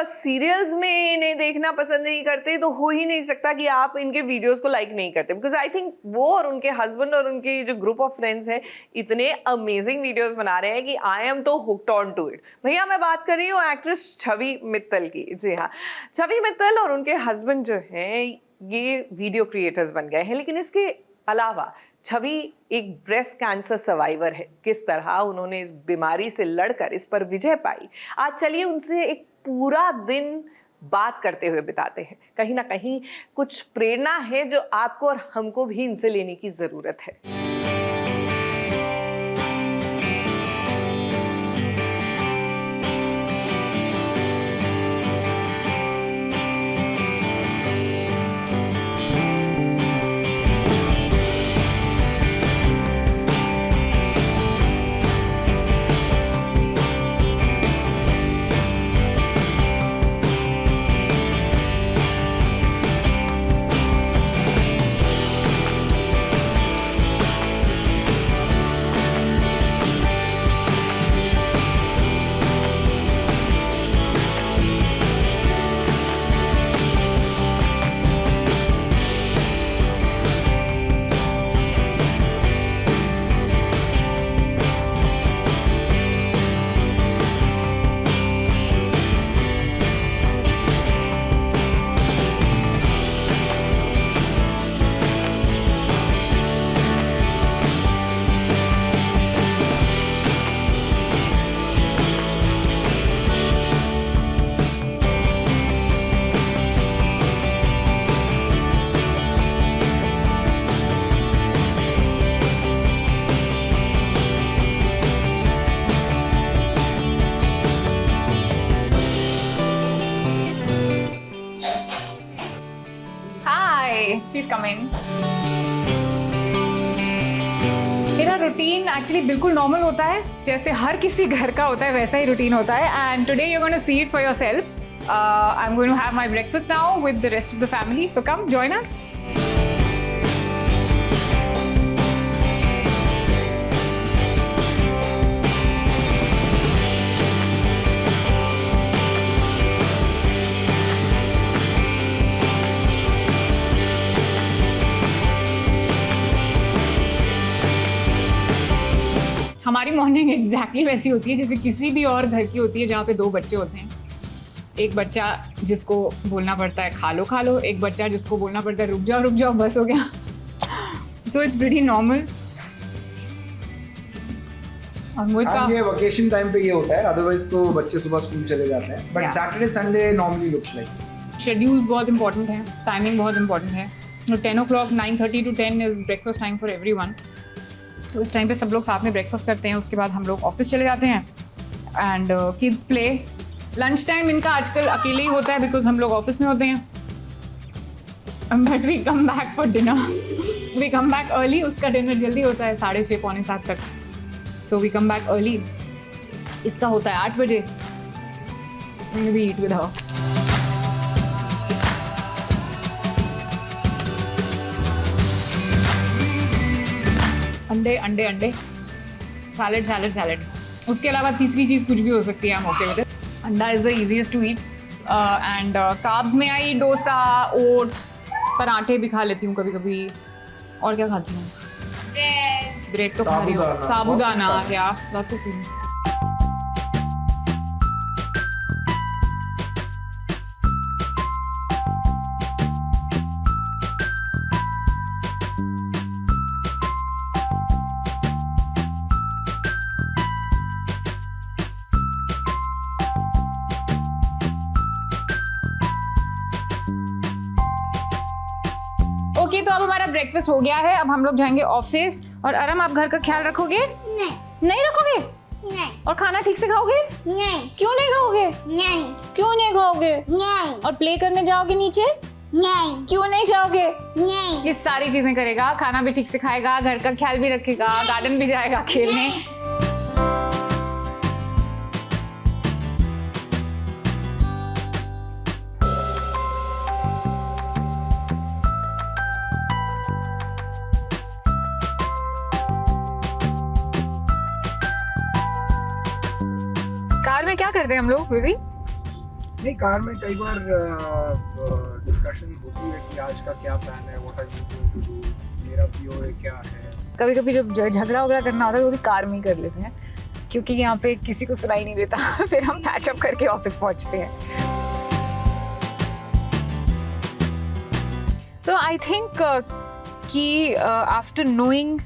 Serials में इन्हें देखना पसंद नहीं करते तो हो ही नहीं सकता कि आप इनके वीडियोस को लाइक नहीं करते, बिकॉज आई थिंक वो और उनके हस्बैंड और उनके जो ग्रुप ऑफ फ्रेंड्स है इतने अमेजिंग वीडियोस बना रहे हैं कि आई एम तो हुक्ड ऑन टू इट। भैया मैं बात कर रही हूँ एक्ट्रेस छवि मित्तल की। जी हाँ, छवि मित्तल और उनके हस्बैंड जो है ये वीडियो क्रिएटर्स बन गए हैं, लेकिन इसके अलावा छवि एक ब्रेस्ट कैंसर सर्वाइवर है। किस तरह उन्होंने इस बीमारी से लड़कर इस पर विजय पाई, आज चलिए उनसे एक पूरा दिन बात करते हुए बिताते हैं। कहीं ना कहीं कुछ प्रेरणा है जो आपको और हमको भी इनसे लेने की जरूरत है। प्लीज कम इन। मेरा रूटीन एक्चुअली बिल्कुल नॉर्मल होता है, जैसे हर किसी घर का होता है वैसा ही रूटीन होता है। And today you are going to see it for yourself. I am going to have my breakfast now with the rest of the family, so come join us. हमारी मॉर्निंग एग्जैक्टली वैसी होती है जैसे किसी भी और घर की होती है, जहाँ पे दो बच्चे होते हैं। एक बच्चा जिसको बोलना पड़ता है खा लो, एक बच्चा जिसको बोलना पड़ता है रुक जाओ बस हो गया। So it's pretty normal. और मोहित का ये वेकेशन टाइम पे ये होता है, अदरवाइज तो बच्चे सुबह स्कूल चले जाते हैं, but Saturday Sunday normally looks like. Schedule बहुत इंपॉर्टेंट है, टाइमिंग बहुत इंपॉर्टेंट है। 10 o'clock 9:30 to 10 is breakfast time for everyone. तो इस टाइम पे सब लोग साथ में ब्रेकफास्ट करते हैं, उसके बाद हम लोग ऑफिस चले जाते हैं and kids play. Lunch time इनका आजकल अकेले ही होता है बिकॉज हम लोग ऑफिस में होते हैं। But we come back for dinner. We come back early, उसका डिनर जल्दी होता है 6:30 पौने 7 तक। So we come back early. इसका होता है 8 बजे। We eat with her. अंडे, सैलेड। उसके अलावा तीसरी चीज़ कुछ भी हो सकती है, हम okay with it. Anda is the easiest to eat. And carbs में आई डोसा, ओट्स, पराठे भी खा लेती हूँ कभी कभी। और क्या खाती हूँ? ब्रेड तो खा रही हूँ, साबूदाना, या लॉट्स ऑफ थिंग्स। ओके, तो अब हमारा ब्रेकफास्ट हो गया है। अब हम लोग जाएंगे ऑफिस। और अरम, आप घर का ख्याल रखोगे? नहीं रखोगे? नहीं। और खाना ठीक से खाओगे? नहीं। क्यों नहीं खाओगे? नहीं। क्यों नहीं खाओगे? नहीं। और प्ले करने जाओगे नीचे? नहीं। क्यों नहीं जाओगे? नहीं। ये सारी चीजें करेगा, खाना भी ठीक से खाएगा, घर का ख्याल भी रखेगा, गार्डन भी जाएगा खेलने। कार में क्या करते हैं हम लोग बेबी? नहीं, कार में कई बार डिस्कशन होती है कि आज का क्या प्लान है, what are you going to do, मेरा पीओए क्या है। कभी कभी जब झगड़ा वगड़ा करना होता है वो भी कार में ही कर लेते हैं, क्योंकि यहाँ पे किसी को सुनाई नहीं देता फिर हम पैचअप करके ऑफिस पहुँचते हैं। सो आई थिंक कि आफ्टर नोइंग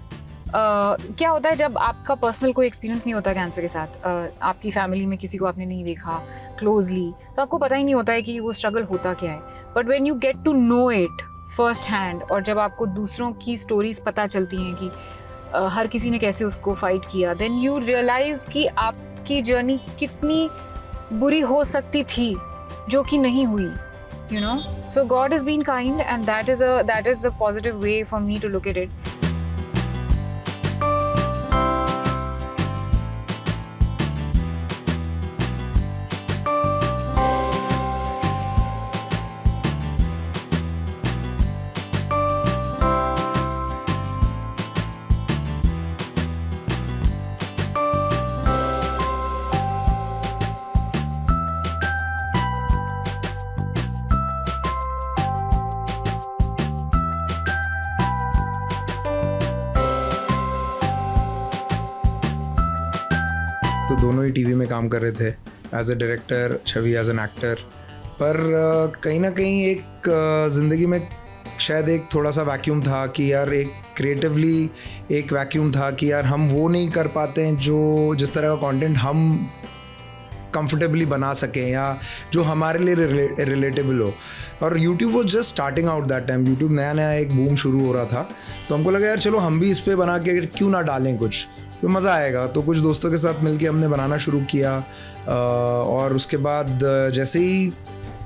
क्या होता है जब आपका पर्सनल कोई एक्सपीरियंस नहीं होता कैंसर के साथ, आपकी फैमिली में किसी को आपने नहीं देखा क्लोजली, तो आपको पता ही नहीं होता है कि वो स्ट्रगल होता क्या है। But when you get to know it first hand, और जब आपको दूसरों की स्टोरीज पता चलती हैं कि हर किसी ने कैसे उसको फाइट किया, देन यू रियलाइज कि आपकी जर्नी कितनी बुरी हो सकती थी जो कि नहीं हुई, you know. So God has been kind, and that is a positive way for me to look at it. तो दोनों ही टीवी में काम कर रहे थे, as a director, Chhavi as an actor. पर कहीं ना कहीं एक ज़िंदगी में शायद एक थोड़ा सा वैक्यूम था कि यार एक क्रिएटिवली एक वैक्यूम था कि यार हम वो नहीं कर पाते हैं जो जिस तरह का कंटेंट हम कंफर्टेबली बना सकें या जो हमारे लिए रिलेटेबल हो। और YouTube वो just starting out that time, YouTube नया नया एक बूम शुरू हो रहा था, तो हमको लगा यार चलो हम भी इस पे बना के क्यों ना डालें कुछ, तो मज़ा आएगा। तो कुछ दोस्तों के साथ मिलके हमने बनाना शुरू किया, और उसके बाद जैसे ही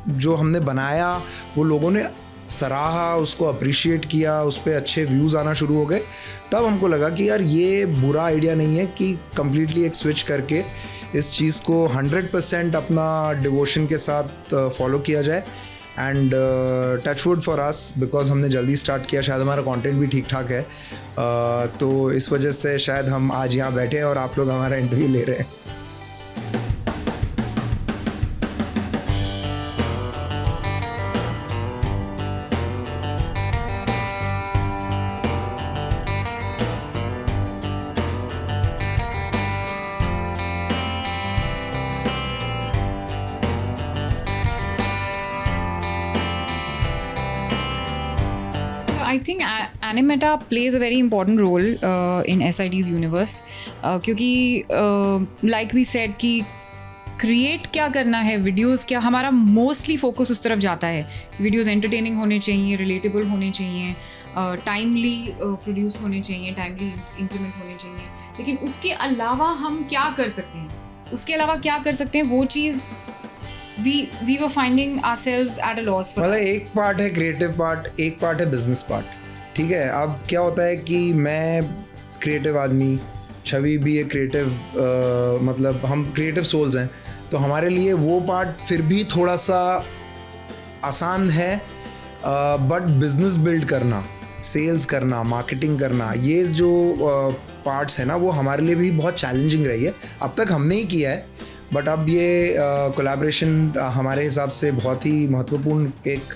जो हमने बनाया वो लोगों ने सराहा, उसको अप्रिशिएट किया, उस पर अच्छे व्यूज़ आना शुरू हो गए, तब हमको लगा कि यार ये बुरा आइडिया नहीं है कि कम्प्लीटली एक स्विच करके इस चीज़ को 100% अपना डिवोशन के साथ फॉलो किया जाए। And touch wood for us, because हमने जल्दी स्टार्ट किया, शायद हमारा कंटेंट भी ठीक ठाक है, तो इस वजह से शायद हम आज यहाँ बैठे हैं और आप लोग हमारा इंटरव्यू ले रहे हैं। I think Animeta plays a very important role in SID's universe, क्योंकि like we said कि क्रिएट क्या करना है, वीडियोस क्या, हमारा मोस्टली फोकस उस तरफ जाता है। वीडियोस एंटरटेनिंग होने चाहिए, रिलेटेबल होने चाहिए, टाइमली प्रोड्यूस होने चाहिए, टाइमली इम्प्लीमेंट होने चाहिए। लेकिन उसके अलावा हम क्या कर सकते हैं, वो चीज़ we were finding ourselves at a loss for मतलब एक पार्ट है क्रिएटिव पार्ट, एक पार्ट है बिजनेस पार्ट, ठीक है। अब क्या होता है कि मैं क्रिएटिव आदमी, छवि भी एक क्रिएटिव, मतलब हम क्रिएटिव सोल्स हैं, तो हमारे लिए वो पार्ट फिर भी थोड़ा सा आसान है, बट बिजनेस बिल्ड करना, सेल्स करना, मार्केटिंग करना, ये जो पार्ट्स है ना, वो हमारे लिए भी बहुत चैलेंजिंग रही है। अब तक हमने ही किया है, बट अब ये कोलैबोरेशन हमारे हिसाब से बहुत ही महत्वपूर्ण एक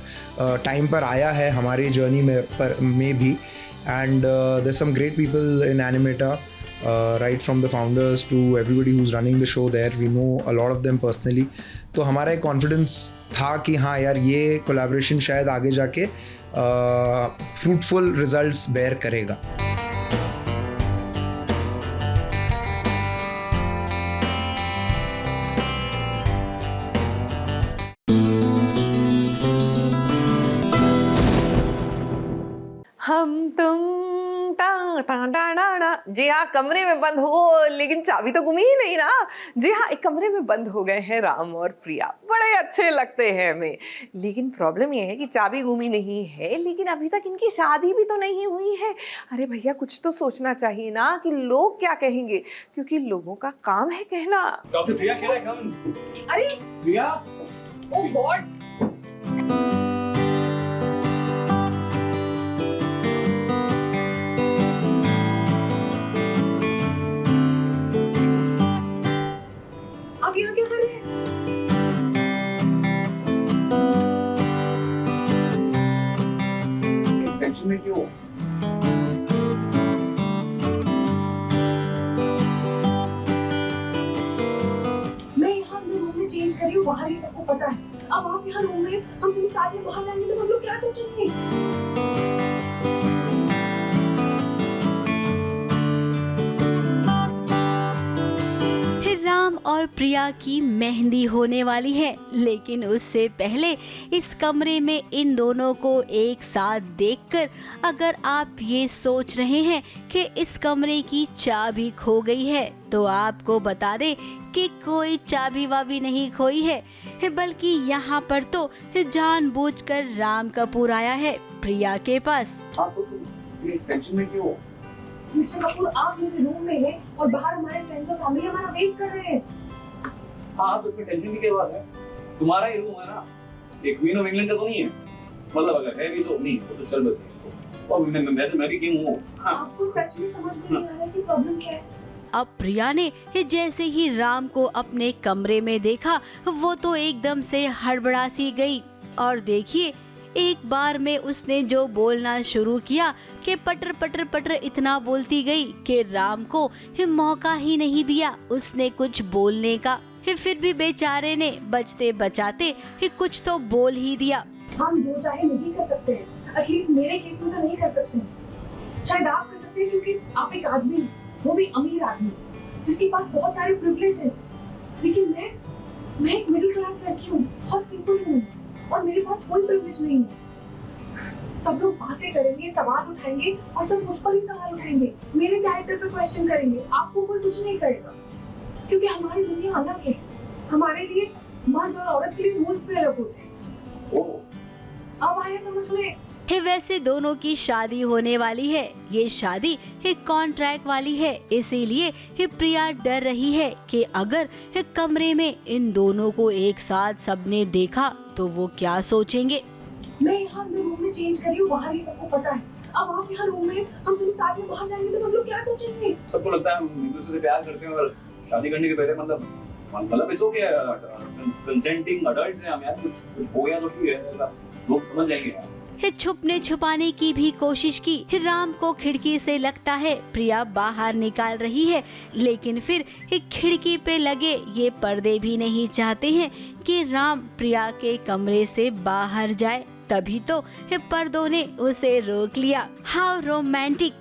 टाइम पर आया है हमारी जर्नी में भी। And there some great people in Animeta, right from the founders to everybody who is running the show there, we know a lot of them personally. तो हमारा एक कॉन्फिडेंस था कि हाँ यार ये कोलैबोरेशन शायद आगे जाके फ्रूटफुल रिजल्ट्स बेयर करेगा। हम तुम टा टा टा टा टा। जी हाँ, कमरे में बंद हो, लेकिन चाबी तो गुमी ही नहीं ना। जी हाँ, एक कमरे में बंद हो गए हैं राम और प्रिया, बड़े अच्छे लगते हैं हमें। लेकिन प्रॉब्लम ये है कि चाबी गुमी नहीं है, लेकिन अभी तक इनकी शादी भी तो नहीं हुई है। अरे भैया, कुछ तो सोचना चाहिए ना कि लोग क्या कहेंगे, क्योंकि लोगों का काम है कहना। डॉक्टर प्रिया कह रहा है कम। अरे प्रिया, ओह गॉड, आप यहाँ क्या कर रहे हैं? में क्यों? मैं यहाँ अपने रूम में चेंज कर रही हूँ, बाहर ही सबको पता है। अब आप यहाँ रूम में, हम तुम साथ में बाहर जाएंगे तो हम लोग क्या सोचेंगे? राम और प्रिया की मेहंदी होने वाली है, लेकिन उससे पहले इस कमरे में इन दोनों को एक साथ देखकर अगर आप ये सोच रहे हैं कि इस कमरे की चाबी खो गई है, तो आपको बता दें कि कोई चाबी वाबी नहीं खोई है, बल्कि यहाँ पर तो जानबूझकर राम कपूर आया है प्रिया के पास। आप तो टेंशन में क्यों? मिस्टर कपूर, आप मेरे रूम में हैं और बाहर हमारे फ्रेंड्स और फैमिली हमारा वेट कर रहे हैं। हाँ, तो इसमें टेंशन की क्या बात है? तुम्हारा ही रूम है ना, एक क्वीन ऑफ इंग्लैंड का तो नहीं है। मतलब अगर है भी तो नहीं, तो चल बस। और वैसे मैं भी किंग हूँ। हाँ। आपको सच में समझ में नहीं आ रहा कि प्रॉब्लम क्या है? अब प्रिया ने जैसे ही राम को अपने कमरे में देखा, वो तो एकदम से हड़बड़ा सी गई और देखिए एक बार में उसने जो बोलना शुरू किया कि पटर पटर पटर इतना बोलती गई कि राम को मौका ही नहीं दिया उसने कुछ बोलने का। फिर भी बेचारे ने बचते बचाते कुछ तो बोल ही दिया। हम जो चाहे नहीं कर सकते हैं, एटलीस्ट मेरे केस में तो नहीं कर सकते हैं। शायद आप कर सकते हैं क्योंकि आप एक आदमी हैं, वो भी अमीर आदमी जिसके पास बहुत सारे प्रिविलेज हैं। लेकिन मैं एक मिडिल क्लास लड़की हूँ, बहुत सिंपल हूँ और मेरे पास कोई प्रिविलेज नहीं है। सब लोग बातें करेंगे, सवाल उठाएंगे और सब मुझ पर ही सवाल उठाएंगे, मेरे कैरेक्टर पे क्वेश्चन करेंगे। आपको कोई कुछ नहीं करेगा क्योंकि हमारी दुनिया अलग है। हमारे लिए मर्द और औरत के लिए रूल्स भी अलग होते हैं। अब आया समझ में? वैसे दोनों की शादी होने वाली है। ये शादी कॉन्ट्रैक्ट वाली है, इसीलिए प्रिया डर रही है कि अगर कमरे में इन दोनों को एक साथ सबने देखा तो वो क्या सोचेंगे। मैं यहाँ अपने रूम में चेंज कर रही हूँ, बाहर ही सबको पता है। अब आप यहाँ रूम में, हम तुम साथ में बाहर जाएंगे तो हम लोग क्या सोचेंगे? सबको लगता है हम एक दूसरे से प्यार करते हैं और शादी करने के पहले मतलब इसो के कंसेंटिंग अडल्ट्स हैं हम यार। कुछ हो गया तो ठीक है, लोग समझ जाएंगे यार। छुपने छुपाने की भी कोशिश की। राम को खिड़की से लगता है प्रिया बाहर निकाल रही है, लेकिन फिर खिड़की पे लगे ये पर्दे भी नहीं चाहते हैं कि राम प्रिया के कमरे से बाहर जाए। तभी तो पर्दों ने उसे रोक लिया। How romantic.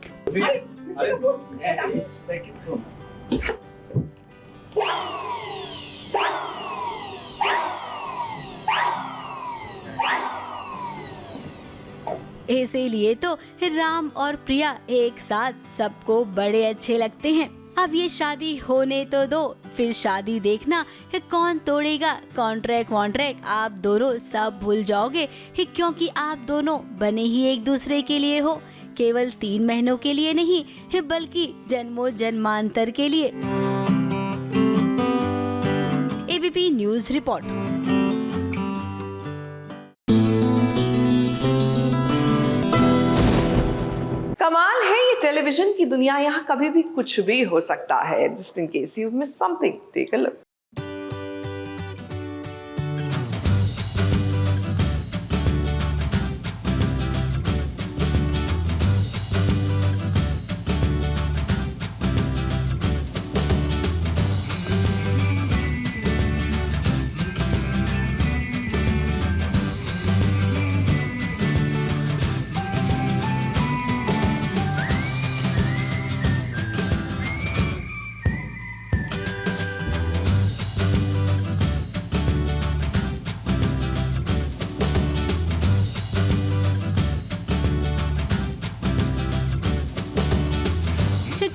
इसीलिए तो राम और प्रिया एक साथ सबको बड़े अच्छे लगते हैं। अब ये शादी होने तो दो, फिर शादी देखना कौन तोड़ेगा कॉन्ट्रैक्ट आप दोनों सब भूल जाओगे, क्योंकि आप दोनों बने ही एक दूसरे के लिए हो। केवल 3 महीनों के लिए नहीं, बल्कि जन्मों जन्मांतर के लिए। ABP news report. कमाल है ये टेलीविजन की दुनिया, यहाँ कभी भी कुछ भी हो सकता है। Just in case you miss something, take a look.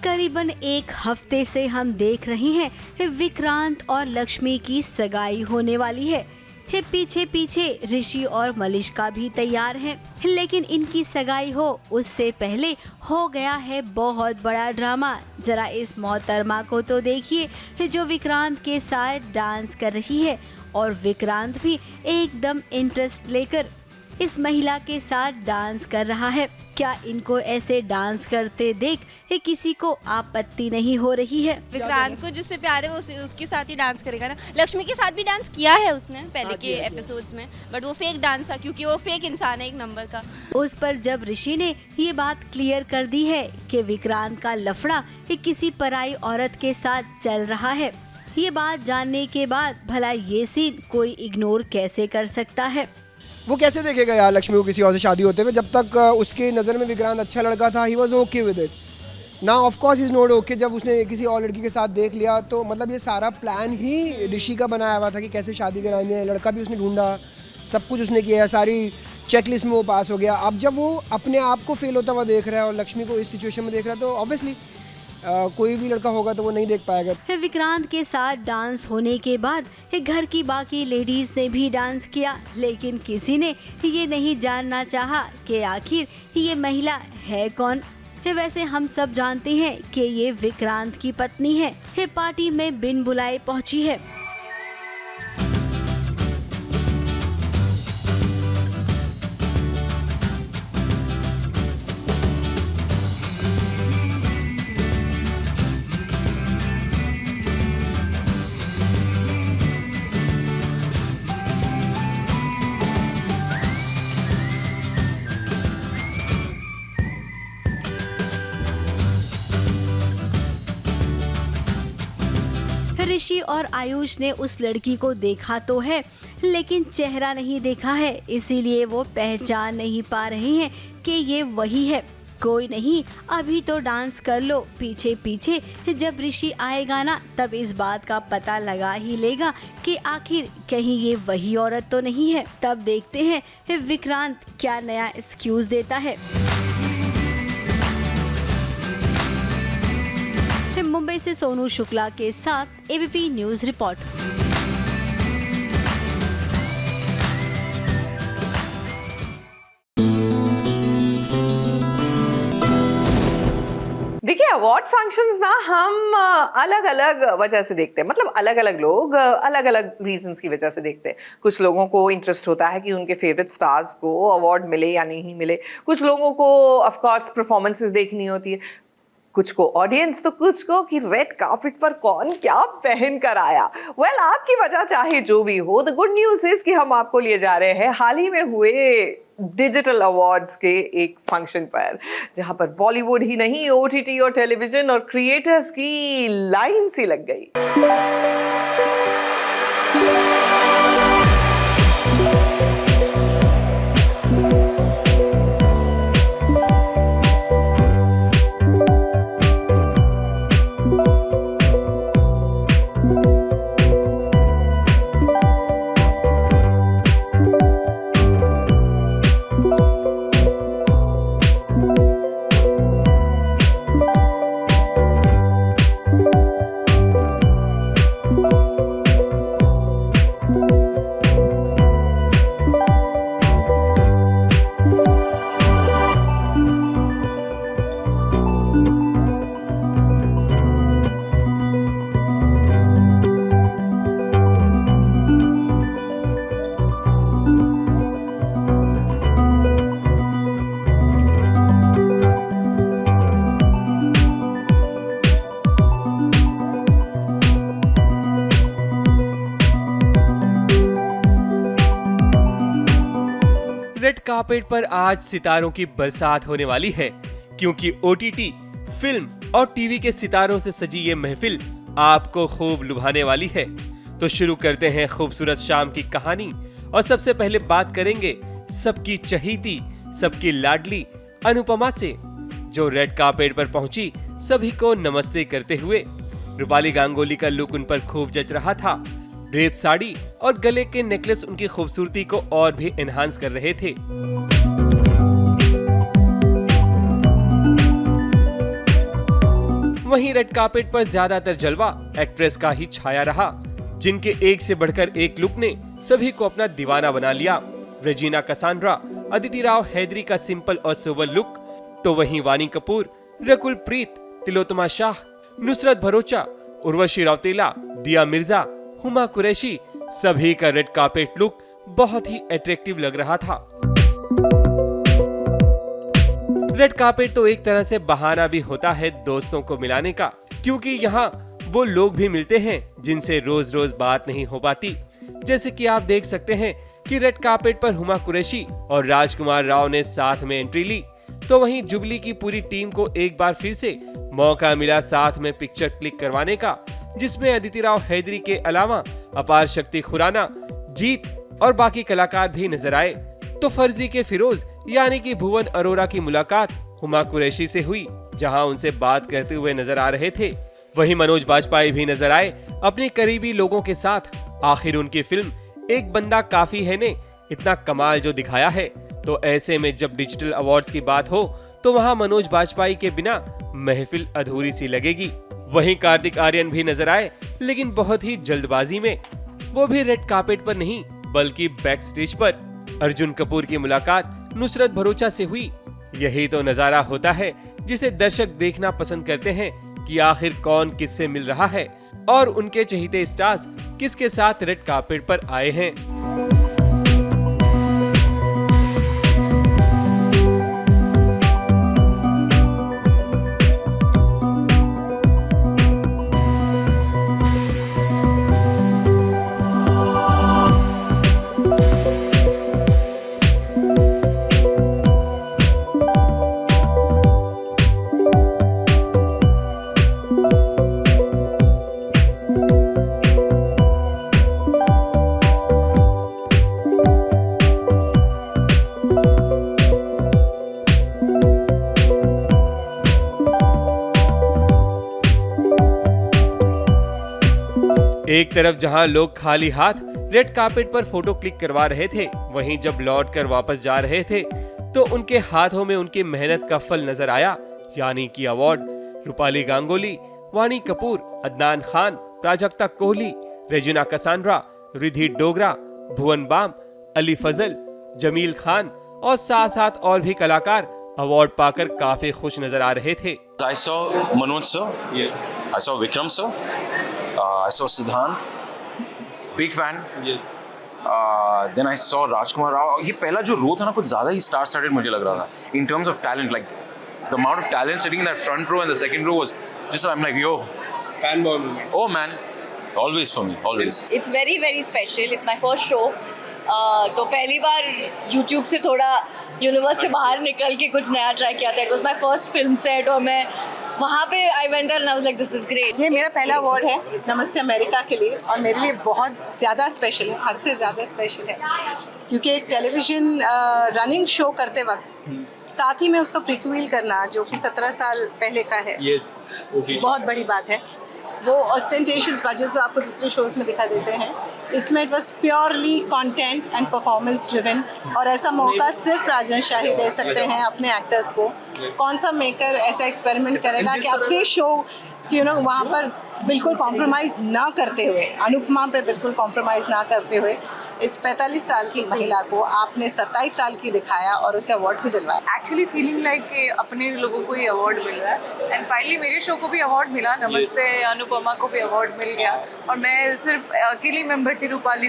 करीबन 1 हफ्ते से हम देख रहे हैं विक्रांत और लक्ष्मी की सगाई होने वाली है। पीछे पीछे ऋषि और मलिष्का भी तैयार हैं, लेकिन इनकी सगाई हो उससे पहले हो गया है बहुत बड़ा ड्रामा। जरा इस मोहतरमा को तो देखिए जो विक्रांत के साथ डांस कर रही है, और विक्रांत भी एकदम इंटरेस्ट लेकर इस महिला के साथ डांस कर रहा है। क्या इनको ऐसे डांस करते देख किसी को आपत्ति नहीं हो रही है? विक्रांत को जिससे प्यार है वो उसके साथ ही डांस करेगा ना। लक्ष्मी के साथ भी डांस किया है उसने पहले के एपिसोड्स में, बट वो फेक डांस था क्योंकि वो फेक इंसान है एक नंबर का। उस पर जब ऋषि ने ये बात क्लियर कर दी है कि विक्रांत का लफड़ा किसी पराई औरत के साथ चल रहा है, ये बात जानने के बाद भला ये सीन कोई इग्नोर कैसे कर सकता है? वो कैसे देखेगा यार लक्ष्मी को किसी और से शादी होते हुए? जब तक उसके नज़र में विक्रांत अच्छा लड़का था, he was okay with it. Now of course is not okay. जब उसने किसी और लड़की के साथ देख लिया तो मतलब ये सारा प्लान ही ऋषि का बनाया हुआ था कि कैसे शादी करानी है। लड़का भी उसने ढूंढा, सब कुछ उसने किया, सारी चेकलिस्ट में वो पास हो गया। अब जब वो अपने आप को फेल होता हुआ देख रहा है और लक्ष्मी को इस सिचुएशन में देख रहा है तो ऑब्वियसली कोई भी लड़का होगा तो वो नहीं देख पाएगा। विक्रांत के साथ डांस होने के बाद घर की बाकी लेडीज ने भी डांस किया, लेकिन किसी ने ये नहीं जानना चाहा कि आखिर ये महिला है कौन। वैसे हम सब जानते हैं कि ये विक्रांत की पत्नी है, पार्टी में बिन बुलाए पहुंची है। ऋषि और आयुष ने उस लड़की को देखा तो है, लेकिन चेहरा नहीं देखा है, इसीलिए वो पहचान नहीं पा रहे हैं कि ये वही है। कोई नहीं, अभी तो डांस कर लो, पीछे पीछे जब ऋषि आएगा ना तब इस बात का पता लगा ही लेगा कि आखिर कहीं ये वही औरत तो नहीं है। तब देखते हैं विक्रांत क्या नया एक्सक्यूज देता है। मुंबई से सोनू शुक्ला के साथ एबीपी न्यूज रिपोर्ट। देखिए, अवार्ड फंक्शंस ना हम अलग अलग वजह से देखते हैं, मतलब अलग अलग लोग अलग अलग रीजंस की वजह से देखते हैं। कुछ लोगों को इंटरेस्ट होता है कि उनके फेवरेट स्टार्स को अवार्ड मिले या नहीं मिले, कुछ लोगों को ऑफ कोर्स परफॉर्मेंसेस देखनी होती है, कुछ को ऑडियंस, तो कुछ को कि रेड कार्पेट पर कौन क्या पहन कर आया। वेल, आपकी वजह चाहे जो भी हो, द गुड न्यूज इज कि हम आपको लिए जा रहे हैं हाल ही में हुए डिजिटल अवार्ड्स के एक फंक्शन पर, जहां पर बॉलीवुड ही नहीं, ओटीटी और टेलीविजन और क्रिएटर्स की लाइन सी लग गई। रेड कार्पेट पर आज सितारों की बरसात होने वाली है, क्योंकि ओटीटी, फिल्म और टीवी के सितारों से सजी ये महफिल आपको खूब लुभाने वाली है। तो शुरू करते हैं खूबसूरत शाम की कहानी और सबसे पहले बात करेंगे सबकी चहीती, सबकी लाडली अनुपमा से, जो रेड कार्पेट पर पहुंची सभी को नमस्ते करते हुए। रूपाली गांगुली का लुक उन पर खूब जच रहा था। ड्रेप साड़ी और गले के नेकलेस उनकी खूबसूरती को और भी एनहांस कर रहे थे। वहीं रेड कार्पेट पर ज्यादातर जलवा एक्ट्रेस का ही छाया रहा, जिनके एक से बढ़कर एक लुक ने सभी को अपना दीवाना बना लिया। रेजिना कसांड्रा, अदिति राव हैदरी का सिंपल और सोबर लुक, तो वहीं वानी कपूर, रकुल प्रीत, तिलोत्तमा शाह, नुसरत भरोचा, उर्वशी रौतेला, दिया मिर्जा, हुमा कुरैशी, सभी का रेड कार्पेट लुक बहुत ही अट्रैक्टिव लग रहा था। रेड कार्पेट तो एक तरह से बहाना भी होता है दोस्तों को मिलाने का, क्योंकि यहाँ वो लोग भी मिलते हैं जिनसे रोज रोज बात नहीं हो पाती। जैसे कि आप देख सकते हैं कि रेड कार्पेट पर हुमा कुरैशी और राजकुमार राव ने साथ में एंट्री ली, तो वहीं जुबली की पूरी टीम को एक बार फिर से मौका मिला साथ में पिक्चर क्लिक करवाने का, जिसमें अदिति राव हैदरी के अलावा अपार शक्ति खुराना, जीत और बाकी कलाकार भी नजर आए। तो फर्जी के फिरोज यानी कि भुवन अरोरा की मुलाकात हुमा कुरैशी से हुई, जहां उनसे बात करते हुए नजर आ रहे थे। वहीं मनोज बाजपेयी भी नजर आए अपने करीबी लोगों के साथ। आखिर उनकी फिल्म एक बंदा काफी है ने इतना कमाल जो दिखाया है, तो ऐसे में जब डिजिटल अवार्ड्स की बात हो तो वहां मनोज बाजपेयी के बिना महफिल अधूरी सी लगेगी। वहीं कार्तिक आर्यन भी नजर आए, लेकिन बहुत ही जल्दबाजी में, वो भी रेड कार्पेट पर नहीं बल्कि बैक स्टेज पर। अर्जुन कपूर की मुलाकात नुसरत भरूचा से हुई। यही तो नजारा होता है जिसे दर्शक देखना पसंद करते हैं कि आखिर कौन किससे मिल रहा है और उनके चहेते स्टार्स किसके साथ रेड कार्पेट पर आए हैं। एक तरफ जहां लोग खाली हाथ रेड कार्पेट पर फोटो क्लिक करवा रहे थे, वहीं जब लौट कर वापस जा रहे थे तो उनके हाथों में उनकी मेहनत का फल नजर आया, यानी कि अवार्ड। रूपाली गांगुली, वाणी कपूर, अदनान खान, प्राजक्ता कोहली, रेजिना कसांड्रा, रिधि डोगरा, भुवन बाम, अली फजल, जमील खान और साथ साथ और भी कलाकार अवार्ड पाकर काफी खुश नजर आ रहे थे। I saw Manoj sir. Yes. I saw Vikram sir. I saw Siddhant. Big fan. Yes. Then I saw Rajkumar Rao. ये पहला जो रो था ना कुछ ज़्यादा ही star studded मुझे लग रहा था. In terms of talent, like the amount of talent sitting in that front row and the second row was just I'm like yo. Fanboy moment. Oh man, always for me, always. It's very very special. It's my first show. तो पहली बार YouTube से थोड़ा universe से बाहर निकल के कुछ नया ट्राई किया था. It was my first film set और मैं वहाँ पे I went there and I was like this is great. ये मेरा पहला अवार्ड है नमस्ते अमेरिका के लिए और मेरे लिए बहुत ज़्यादा स्पेशल है, हद से ज़्यादा स्पेशल है, क्योंकि एक टेलीविज़न रनिंग शो करते वक्त साथ ही में उसका प्रीक्वल करना जो कि 17 साल पहले का है, बहुत बड़ी बात है. वो ऑस्टेंटेशियस बजट्स आपको दूसरे शोज में दिखा देते हैं. इसमें it was purely content and performance driven और ऐसा मौका सिर्फ राजन शाही दे सकते हैं अपने एक्टर्स को. कौन सा मेकर ऐसा एक्सपेरिमेंट करेगा कि अपने शो वहाँ पर बिल्कुल कॉम्प्रोमाइज़ ना करते हुए, अनुपमा पे बिल्कुल कॉम्प्रोमाइज़ ना करते हुए इस 45 साल की महिला को आपने 27 साल की दिखाया और उसे अवार्ड भी दिलवाया. एक्चुअली फीलिंग लाइक कि अपने लोगों को ही अवार्ड मिल रहा है एंड फाइनली मेरे शो को भी अवार्ड मिला. नमस्ते अनुपमा को भी अवार्ड मिल गया और मैं सिर्फ अकेली मेंबर थी रूपाली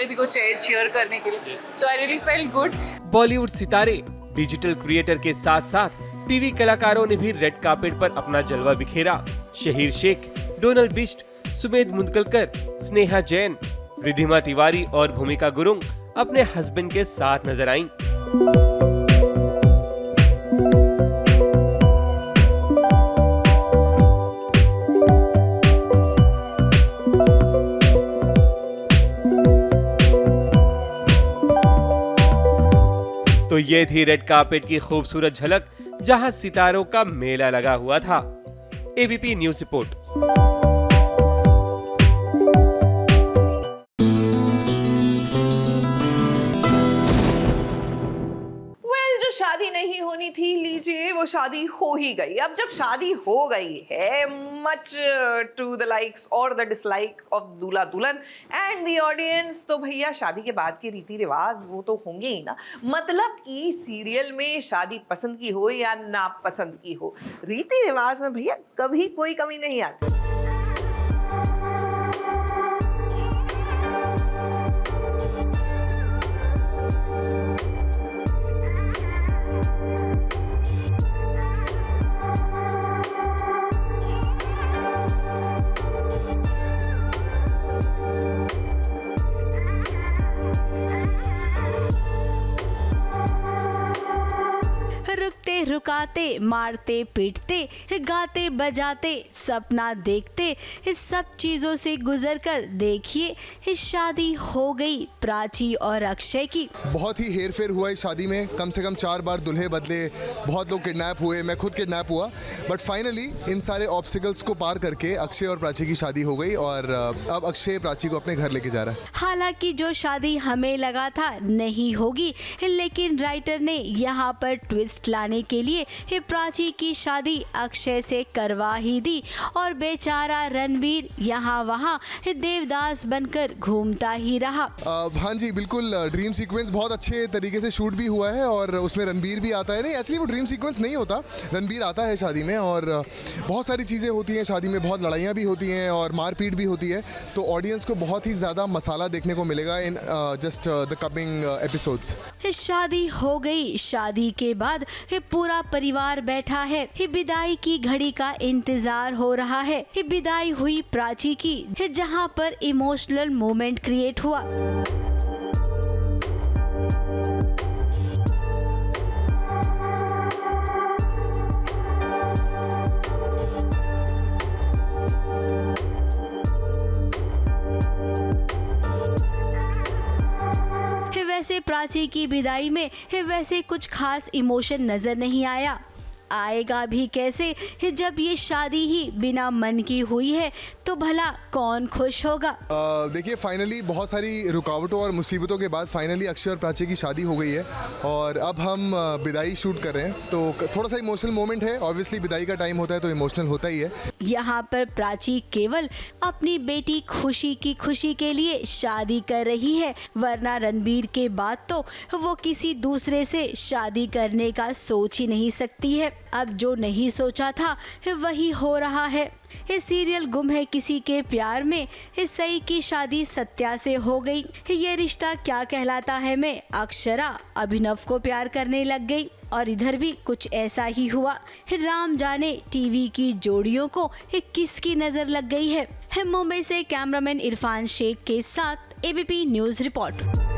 दी को चीयर करने के लिए. So I really felt good. Bollywood सितारे, डिजिटल क्रिएटर के साथ साथ टीवी कलाकारों ने भी रेड कार्पेट पर अपना जलवा बिखेरा. शहीर शेख, डोनल्ड बिष्ट, सुमेध मुदगलकर, स्नेहा जैन, रिधिमा तिवारी और भूमिका गुरुंग अपने हस्बैंड के साथ नजर आईं. तो ये थी रेड कार्पेट की खूबसूरत झलक जहां सितारों का मेला लगा हुआ था. ABP news report. शादी नहीं होनी थी, लीजिए वो शादी हो ही गई. अब जब शादी हो गई है, मच टू द लाइक्स और द डिसलाइक ऑफ दूल्हा दुल्हन एंड द ऑडियंस, तो भैया शादी के बाद के रीति रिवाज वो तो होंगे ही ना. मतलब कि सीरियल में शादी पसंद की हो या ना पसंद की हो, रीति रिवाज में भैया कभी कोई कमी नहीं आती. रुकाते, मारते पीटते, गाते बजाते, सपना देखते, इस सब चीजों से गुजरकर देखिए शादी हो गई प्राची और अक्षय की। बहुत ही हेर फेर हुआ इस शादी में, कम से कम 4 बार दुल्हे बदले, बहुत लोग किडनैप हुए, मैं खुद किडनैप हुआ, बट फाइनली इन सारे ऑब्स्टिकल्स को पार करके अक्षय और प्राची की शादी हो गई और अब अक्षय प्राची को अपने घर लेके जा रहा है। हालांकि जो शादी हमें लगा था नहीं होगी, लेकिन राइटर ने यहाँ पर ट्विस्ट लाने के लिए प्राची की शादी अक्षय से करवा ही दी और बेचारा रणबीर यहाँ वहाँ देवदास बनकर घूमता ही रहा। हाँ जी बिल्कुल, ड्रीम सीक्वेंस बहुत अच्छे तरीके से शूट भी हुआ है और उसमें रणबीर भी आता है। नहीं, एक्चुअली वो ड्रीम सीक्वेंस नहीं होता, रणबीर आता है शादी में और बहुत सारी चीज़ें होती हैं शादी में, बहुत लड़ाइयाँ भी होती हैं और मारपीट भी होती है, तो ऑडियंस को बहुत ही ज़्यादा मसाला देखने को मिलेगा in just the coming episodes. शादी हो गई, शादी के बाद पूरा परिवार बैठा है, विदाई की घड़ी का इंतजार हो रहा है। विदाई हुई प्राची की, जहां पर इमोशनल मोमेंट क्रिएट हुआ। वैसे प्राची की विदाई में वैसे कुछ खास इमोशन नजर नहीं आया, आएगा भी कैसे जब ये शादी ही बिना मन की हुई है, तो भला कौन खुश होगा। देखिए फाइनली बहुत सारी रुकावटों और मुसीबतों के बाद फाइनली अक्षय और प्राची की शादी हो गई है और अब हम विदाई शूट कर रहे हैं, तो थोड़ा सा इमोशनल मोमेंट है। ऑब्वियसली विदाई का टाइम होता है तो इमोशनल होता ही है। यहाँ पर प्राची केवल अपनी बेटी खुशी की खुशी के लिए शादी कर रही है, वरना रणबीर के बाद तो वो किसी दूसरे से शादी करने का सोच ही नहीं सकती है। अब जो नहीं सोचा था वही हो रहा है। इस सीरियल गुम है किसी के प्यार में सई की शादी सत्या से हो गई। ये रिश्ता क्या कहलाता है में अक्षरा अभिनव को प्यार करने लग गई और इधर भी कुछ ऐसा ही हुआ। राम जाने टीवी की जोड़ियों को किसकी नजर लग गई है। मुंबई से कैमरामैन इरफान शेख के साथ एबीपी न्यूज रिपोर्ट।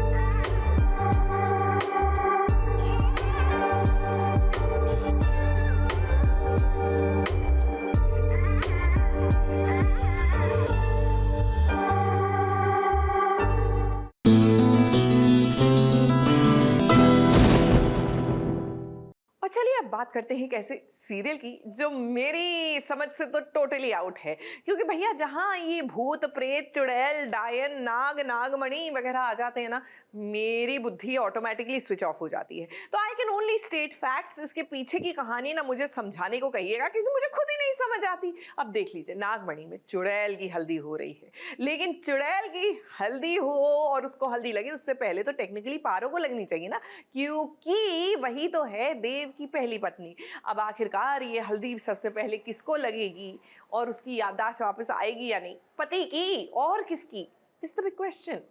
चलिए अब बात करते हैं कैसे सीरियल की जो मेरी समझ से तो टोटली आउट है, क्योंकि भैया जहां ये भूत प्रेत चुड़ैल डायन नाग नागमणि वगैरह आ जाते हैं ना, मेरी बुद्धि ऑटोमेटिकली स्विच ऑफ हो जाती है। तो I can only state facts, इसके पीछे की कहानी ना मुझे समझाने को कहिएगा क्योंकि मुझे खुद ही नहीं समझ आती। अब देख लीजिए, नागमणि में चुड़ैल की हल्दी हो रही है, लेकिन चुड़ैल की हल्दी हो और उसको हल्दी लगे उससे पहले तो टेक्निकली पारो को लगनी चाहिए ना, क्योंकि वही तो है देव की पहली पत्नी। अब आखिरकार ये हल्दी सबसे पहले किसको लगेगी और उसकी याददाश्त वापस आएगी या नहीं, पति की और किसकी, इज द बिग क्वेश्चन।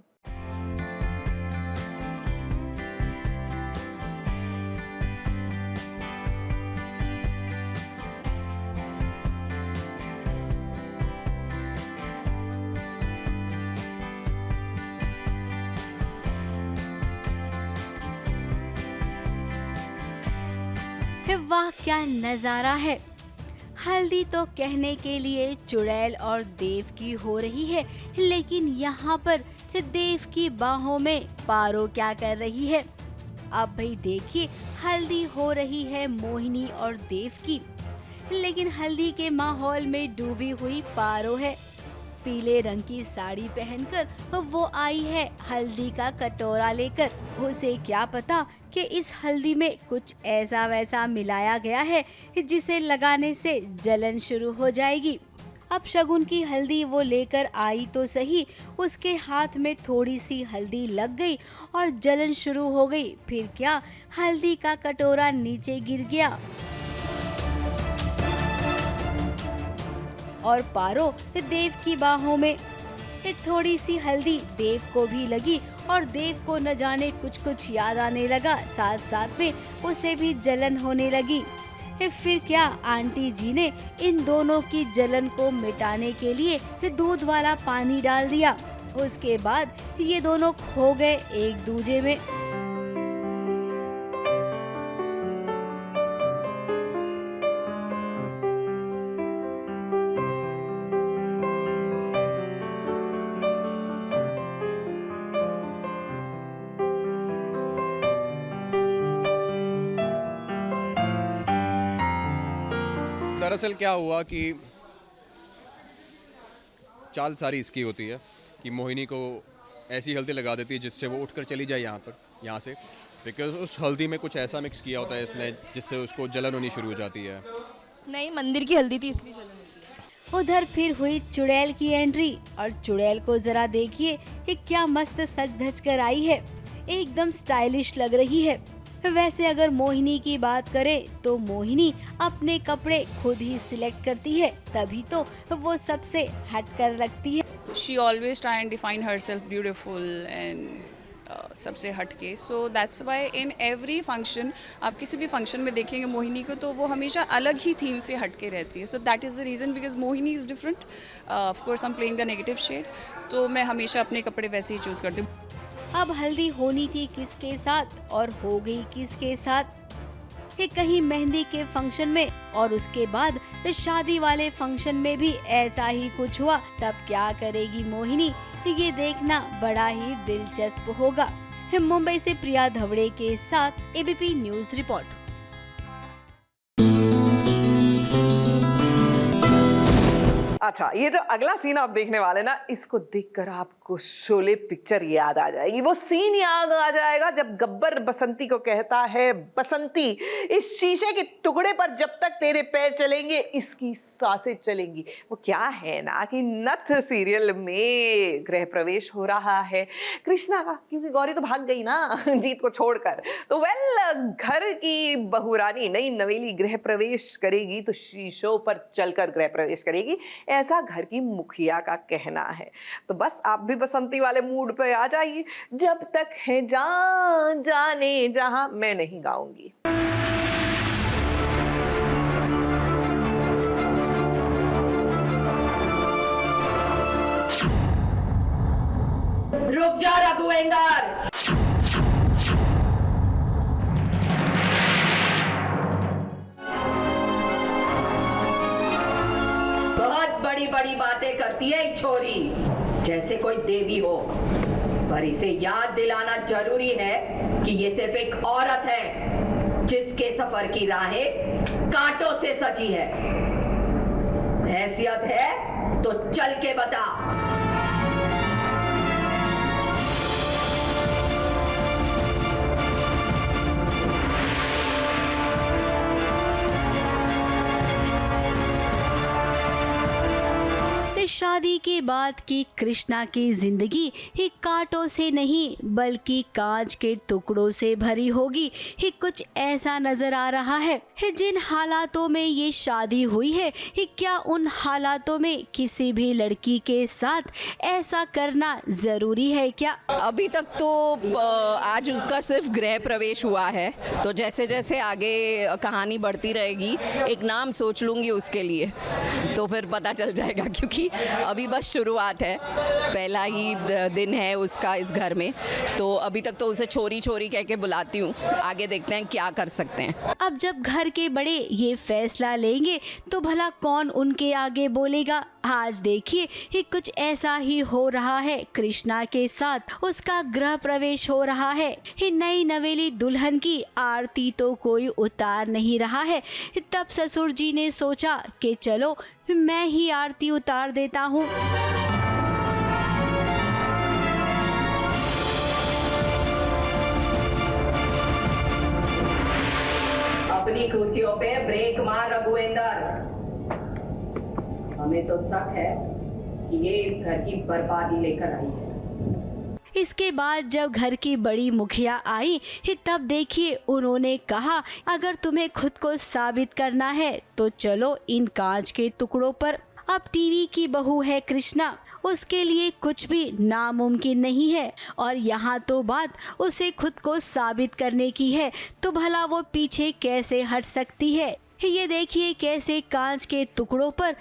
वाह क्या नजारा है। हल्दी तो कहने के लिए चुड़ैल और देव की हो रही है, लेकिन यहाँ पर देव की बाहों में पारो क्या कर रही है। अब भाई देखिए, हल्दी हो रही है मोहिनी और देव की, लेकिन हल्दी के माहौल में डूबी हुई पारो है। पीले रंग की साड़ी पहनकर वो आई है हल्दी का कटोरा लेकर। उसे क्या पता कि इस हल्दी में कुछ ऐसा वैसा मिलाया गया है जिसे लगाने से जलन शुरू हो जाएगी। अब शगुन की हल्दी वो लेकर आई तो सही, उसके हाथ में थोड़ी सी हल्दी लग गई और जलन शुरू हो गई। फिर क्या, हल्दी का कटोरा नीचे गिर गया और पारो देव की बाहों में। थोड़ी सी हल्दी देव को भी लगी और देव को न जाने कुछ कुछ याद आने लगा, साथ साथ में उसे भी जलन होने लगी। फिर क्या, आंटी जी ने इन दोनों की जलन को मिटाने के लिए दूध वाला पानी डाल दिया। उसके बाद ये दोनों खो गए एक दूजे में। दरअसल क्या हुआ कि चाल सारी इसकी होती है कि मोहिनी को ऐसी हल्दी लगा देती है जिससे वो उठकर चली जाए यहाँ से, बिकॉज उस हल्दी में कुछ ऐसा मिक्स किया होता है इसने जिससे उसको जलन होनी शुरू हो जाती है। नहीं, मंदिर की हल्दी थी इसलिए जलन होती है। उधर फिर हुई चुड़ैल की एंट्री और चुड़ैल को जरा देखिए कि क्या मस्त सज धज कर आई है, एकदम स्टाइलिश लग रही है। वैसे अगर मोहिनी की बात करें तो मोहिनी अपने कपड़े खुद ही सिलेक्ट करती है, तभी तो वो सबसे हट कर लगती है। She always try and define herself beautiful and सबसे हटके, so that's why in every function, आप किसी भी फंक्शन में देखेंगे मोहिनी को तो वो हमेशा अलग ही थीम से हटके रहती है। So that is the reason because Mohini is different. Of course I am playing the negative shade, तो मैं हमेशा अपने कपड़े वैसे ही चूज़ करती हूँ। अब हल्दी होनी थी किसके साथ और हो गई किसके साथ, कि कहीं मेहंदी के फंक्शन में और उसके बाद शादी वाले फंक्शन में भी ऐसा ही कुछ हुआ, तब क्या करेगी मोहिनी, ये देखना बड़ा ही दिलचस्प होगा। मुंबई से प्रिया धवड़े के साथ एबीपी न्यूज रिपोर्ट। अच्छा, ये जो अगला सीन आप देखने वाले ना, इसको देखकर आपको शोले पिक्चर याद आ जाएगी। वो सीन याद आ जाएगा जब गब्बर बसंती को कहता है, बसंती इस शीशे के टुकड़े पर जब तक तेरे पैर चलेंगे इसकी सांसें चलेंगी। वो क्या है ना कि नथ सीरियल में गृह प्रवेश हो रहा है कृष्णा का, क्योंकि गौरी तो भाग गई ना जीत को छोड़कर। तो घर की बहुरानी नई नवेली गृह प्रवेश करेगी तो शीशों पर चलकर गृह प्रवेश करेगी, ऐसा घर की मुखिया का कहना है। तो बस आप भी बसंती वाले मूड पे आ जाइए। जब तक है जान जाने जहां, मैं नहीं गाऊंगी। रुक जा रघुवेंद्र, बहुत बड़ी बड़ी बातें करती है एक छोरी, जैसे कोई देवी हो, पर इसे याद दिलाना जरूरी है कि ये सिर्फ एक औरत है जिसके सफर की राहें कांटों से सजी है। हैसियत है तो चल के बता। शादी के बाद की कृष्णा की जिंदगी ही कांटों से नहीं बल्कि कांच के टुकड़ों से भरी होगी, ही कुछ ऐसा नजर आ रहा है। जिन हालातों में ये शादी हुई है, ही क्या उन हालातों में किसी भी लड़की के साथ ऐसा करना जरूरी है क्या? अभी तक तो आज उसका सिर्फ गृह प्रवेश हुआ है, तो जैसे जैसे आगे कहानी बढ़ती रहेगी एक नाम सोच लूँगी उसके लिए, तो फिर पता चल जाएगा, क्योंकि अभी बस शुरुआत है, पहला ही दिन है उसका इस घर में, तो अभी तक तो उसे छोरी छोरी कह के बुलाती हूँ। आगे देखते हैं क्या कर सकते हैं। अब जब घर के बड़े ये फैसला लेंगे तो भला कौन उनके आगे बोलेगा? आज देखिए कि कुछ ऐसा ही हो रहा है कृष्णा के साथ। उसका गृह प्रवेश हो रहा है। नई नवेली दुल्हन की आरती तो कोई उतार नहीं रहा है। तब ससुर जी ने सोचा कि चलो मैं ही आरती उतार देता हूँ। अपनी खुशियों पे ब्रेक मार रघुवेंद्र, हमें तो शक है कि ये इस घर की बर्बादी लेकर आई है। इसके बाद जब घर की बड़ी मुखिया आई तब देखिए उन्होंने कहा, अगर तुम्हें खुद को साबित करना है तो चलो इन कांच के टुकड़ों पर। अब टीवी की बहू है कृष्णा, उसके लिए कुछ भी नामुमकिन नहीं है, और यहाँ तो बात उसे खुद को साबित करने की है, तो भला वो पीछे कैसे हट सकती है? ये देखिए कैसे कांच के टुकड़ों पर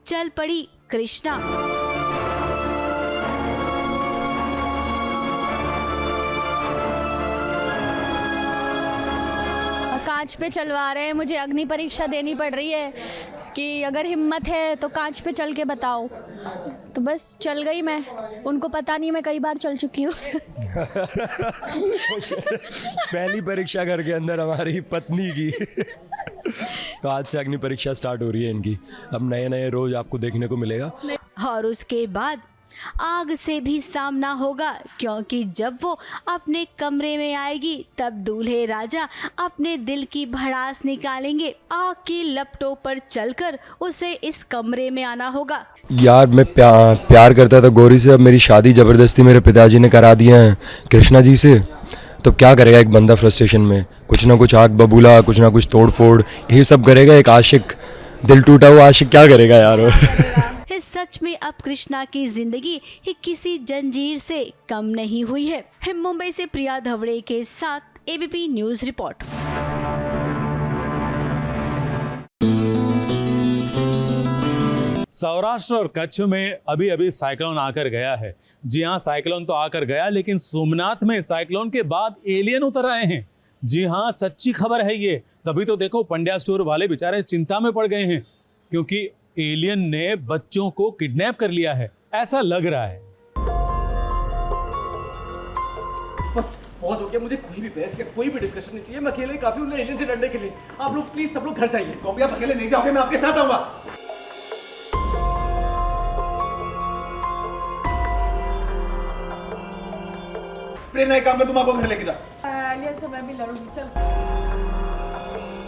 चल पड़ी कृष्णा। कांच पे चलवा रहे हैं, मुझे अग्नि परीक्षा देनी पड़ रही है कि अगर हिम्मत है तो कांच पे चल के बताओ। तो बस चल गई मैं, उनको पता नहीं मैं कई बार चल चुकी हूँ। पहली परीक्षा घर के अंदर हमारी पत्नी की तो आज से अग्नि परीक्षा स्टार्ट हो रही है इनकी। अब नए नए रोज आपको देखने को मिलेगा। और उसके बाद आग से भी सामना होगा, क्योंकि जब वो अपने कमरे में आएगी तब दूल्हे राजा अपने दिल की भड़ास निकालेंगे। आग की लपटों पर चलकर उसे इस कमरे में आना होगा। यार मैं प्यार करता था गौरी से, अब मेरी शादी ज़बरदस्ती मेरे पिताजी ने करा दिया है कृष्णा जी से। तो क्या करेगा एक बंदा फ्रस्ट्रेशन में, कुछ ना कुछ आग बबूला, कुछ ना कुछ तोड़ फोड़, यही सब करेगा। एक आशिक, दिल टूटा हुआ आशिक क्या करेगा यार। सच में अब कृष्णा की जिंदगी ही किसी जंजीर से कम नहीं हुई है। मुंबई से प्रिया धवड़े के साथ एबीपी न्यूज रिपोर्ट। सौराष्ट्र और कच्छ में अभी अभी साइक्लोन आकर गया है। जी हाँ, साइक्लोन तो आकर गया, लेकिन सोमनाथ में साइक्लोन के बाद एलियन उतर आए हैं। जी हाँ, सच्ची खबर है ये। तभी तो देखो पंड्या स्टोर वाले बेचारे चिंता में पड़ गए हैं, क्योंकि एलियन ने बच्चों को किडनैप कर लिया है, ऐसा लग रहा है। बस बहुत हो गया, मुझे कोई भी बहस या कोई भी डिस्कशन नहीं चाहिए। मैं अकेले काफी हूं एलियन से लड़ने के लिए। आप लोग प्लीज सब लोग घर जाइए। कॉपी आप अकेले नहीं जाओगे, मैं आपके साथ आऊंगा। प्रेरणा एक काम में तुम आपको घर लेके जा। एलियन से मैं भी लड़ूंगी, चल।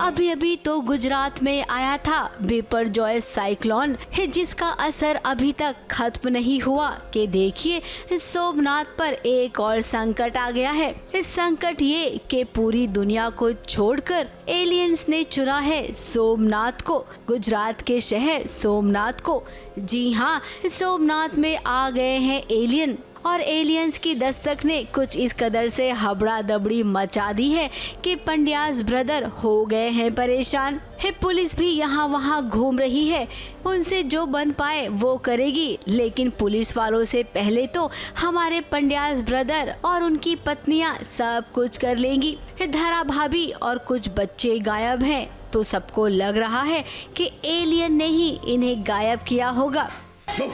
अभी अभी तो गुजरात में आया था बिपरजॉय साइक्लोन है, जिसका असर अभी तक खत्म नहीं हुआ कि देखिए सोमनाथ पर एक और संकट आ गया है। इस संकट ये कि पूरी दुनिया को छोड़कर एलियंस ने चुना है सोमनाथ को, गुजरात के शहर सोमनाथ को। जी हाँ, सोमनाथ में आ गए हैं एलियन, और एलियंस की दस्तक ने कुछ इस कदर से हबड़ा दबड़ी मचा दी है कि पंड्यास ब्रदर हो गए हैं परेशान है। पुलिस भी यहाँ वहाँ घूम रही है, उनसे जो बन पाए वो करेगी, लेकिन पुलिस वालों से पहले तो हमारे पंड्यास ब्रदर और उनकी पत्नियाँ सब कुछ कर लेंगी। धरा भाभी और कुछ बच्चे गायब हैं, तो सबको लग रहा है कि एलियन ने ही इन्हें गायब किया होगा। तो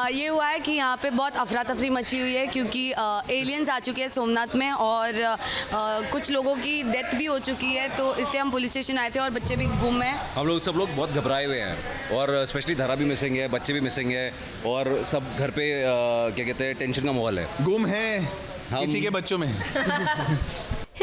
ये हुआ है कि यहाँ पे बहुत अफरा तफरी मची हुई है, क्योंकि एलियंस आ चुके हैं सोमनाथ में और कुछ लोगों की डेथ भी हो चुकी है। तो इसलिए हम पुलिस स्टेशन आए थे और बच्चे भी गुम हैं। हम लोग सब लोग बहुत घबराए हुए हैं, और स्पेशली धरा भी मिसिंग है, बच्चे भी मिसिंग है, और सब घर पे क्या कहते हैं टेंशन का माहौल है। गुम है किसी के बच्चों में।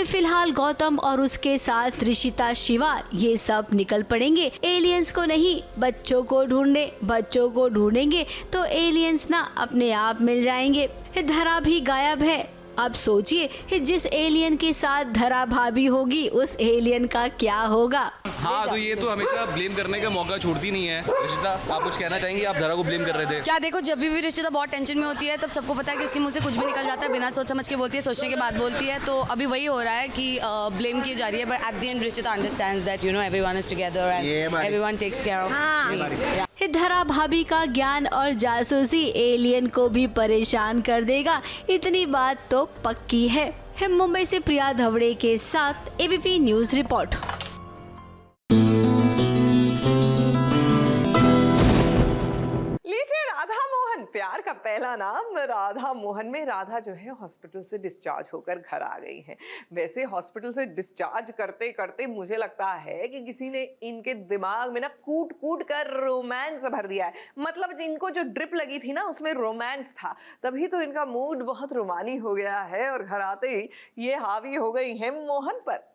फिलहाल गौतम और उसके साथ ऋषिता शिवा ये सब निकल पड़ेंगे एलियंस को नहीं, बच्चों को ढूंढने। बच्चों को ढूंढेंगे तो एलियंस ना अपने आप मिल जाएंगे। धरा भी गायब है। अब सोचिए जिस एलियन के साथ धरा भाभी होगी उस एलियन का क्या होगा। हाँ, तो ये तो हमेशा ब्लेम करने का मौका छोड़ती नहीं है। रिश्ता, आप कुछ कहना चाहेंगे? आप धरा को ब्लेम कर रहे थे। क्या देखो, जब भी रिश्ता बहुत टेंशन में होती है तब सबको पता है कि उसके मुंह से कुछ भी निकल जाता है, बिना सोच समझ के बोलती है, सोचने के बाद बोलती है। तो अभी वही हो रहा है कि ब्लेम की जा रही है, but at the end Rishta understands that you know everyone is together and everyone takes care of me. Dhara भाभी का ज्ञान और जासूसी एलियन को भी परेशान कर देगा, इतनी बात तो पक्की है। मुंबई से प्रिया धवड़े के साथ एबीपी न्यूज रिपोर्ट। प्यार का पहला नाम राधा मोहन में राधा जो है हॉस्पिटल से डिस्चार्ज होकर घर आ गई हैं। वैसे हॉस्पिटल से डिस्चार्ज करते करते मुझे लगता है कि किसी ने इनके दिमाग में ना कूट कूट कर रोमांस भर दिया है। मतलब इनको जो ड्रिप लगी थी ना उसमें रोमांस था, तभी तो इनका मूड बहुत रोमानी हो गया है और घर आते ही ये हावी हो गई है मोहन पर।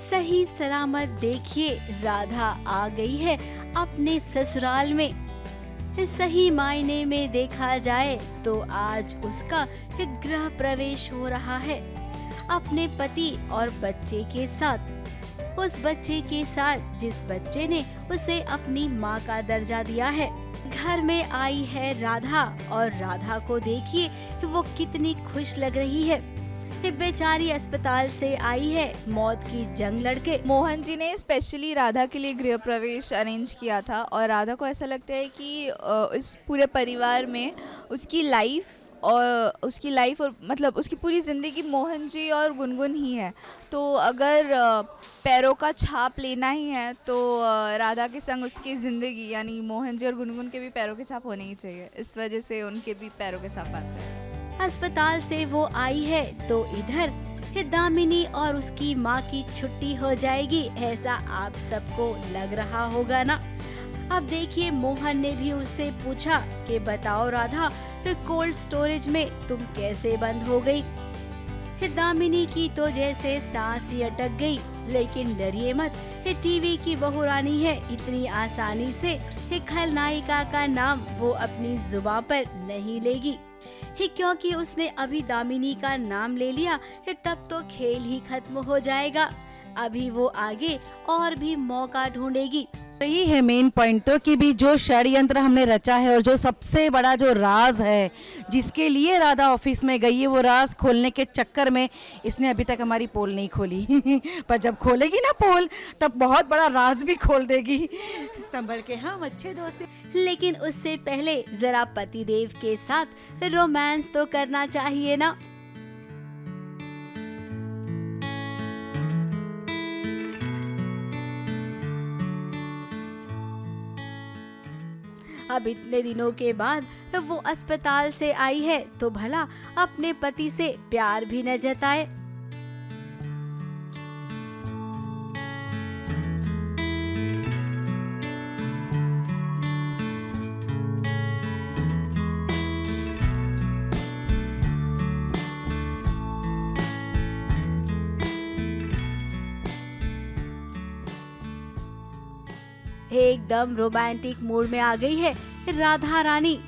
सही सलामत देखिए राधा आ गई है अपने ससुराल में। सही मायने में देखा जाए तो आज उसका गृह प्रवेश हो रहा है अपने पति और बच्चे के साथ। उस बच्चे के साथ जिस बच्चे ने उसे अपनी माँ का दर्जा दिया है। घर में आई है राधा और राधा को देखिए वो कितनी खुश लग रही है। ये बेचारी अस्पताल से आई है मौत की जंग लड़के। मोहन जी ने स्पेशली राधा के लिए गृह प्रवेश अरेंज किया था और राधा को ऐसा लगता है कि इस पूरे परिवार में उसकी लाइफ और मतलब उसकी पूरी ज़िंदगी मोहन जी और गुनगुन ही है। तो अगर पैरों का छाप लेना ही है तो राधा के संग उसकी ज़िंदगी यानी मोहन जी और गुनगुन के भी पैरों के छाप होने ही चाहिए। इस वजह से उनके भी पैरों के छाप आते हैं। अस्पताल से वो आई है तो इधर दामिनी और उसकी माँ की छुट्टी हो जाएगी, ऐसा आप सबको लग रहा होगा ना। अब देखिए मोहन ने भी उससे पूछा कि बताओ राधा, कोल्ड स्टोरेज में तुम कैसे बंद हो गई। दामिनी की तो जैसे सांस ही अटक गई, लेकिन डरिए मत, ये टीवी की बहू रानी है, इतनी आसानी से खलनायिका का नाम वो अपनी जुबान पर नहीं लेगी। क्योंकि उसने अभी दामिनी का नाम ले लिया तब तो खेल ही खत्म हो जाएगा। अभी वो आगे और भी मौका ढूंढेगी। यही है मेन पॉइंट तो कि भी जो षड्यंत्र हमने रचा है और जो सबसे बड़ा जो राज है जिसके लिए राधा ऑफिस में गई है, वो राज खोलने के चक्कर में इसने अभी तक हमारी पोल नहीं खोली पर जब खोलेगी ना पोल तब बहुत बड़ा राज भी खोल देगी। संभल के हम अच्छे दोस्त। लेकिन उससे पहले जरा पतिदेव के साथ रोमांस तो करना चाहिए ना। अब इतने दिनों के बाद वो अस्पताल से आई है तो भला अपने पति से प्यार भी न जताए। एकदम रोमांटिक मूड में आ गई है राधा रानी।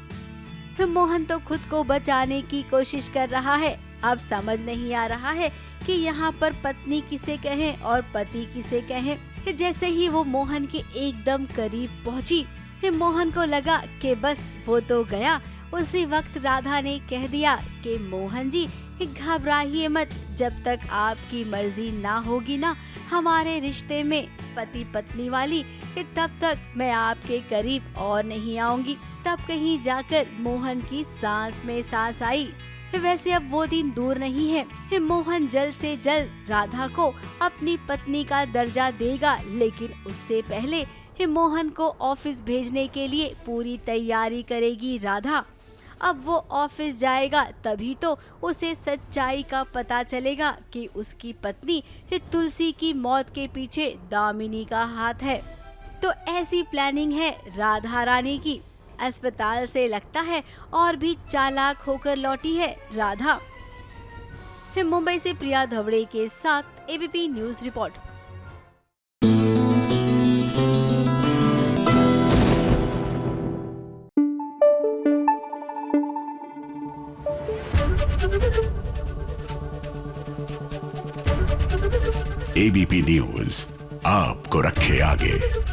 मोहन तो खुद को बचाने की कोशिश कर रहा है। अब समझ नहीं आ रहा है कि यहाँ पर पत्नी किसे कहें और पति किसे कहें। जैसे ही वो मोहन के एकदम करीब पहुँची, मोहन को लगा कि बस वो तो गया। उसी वक्त राधा ने कह दिया कि मोहन जी घबराइए मत, जब तक आपकी मर्जी ना होगी ना हमारे रिश्ते में पति पत्नी वाली, तब तक मैं आपके करीब और नहीं आऊंगी। तब कहीं जाकर मोहन की सांस में सांस आई। वैसे अब वो दिन दूर नहीं है, मोहन जल्द से जल्द राधा को अपनी पत्नी का दर्जा देगा। लेकिन उससे पहले मोहन को ऑफिस भेजने के लिए पूरी तैयारी करेगी राधा। अब वो ऑफिस जाएगा तभी तो उसे सच्चाई का पता चलेगा कि उसकी पत्नी तुलसी की मौत के पीछे दामिनी का हाथ है। तो ऐसी प्लानिंग है राधा रानी की। अस्पताल से लगता है और भी चालाक होकर लौटी है राधा। मुंबई से प्रिया धवड़े के साथ ABP news report. ABP news आपको रखे आगे।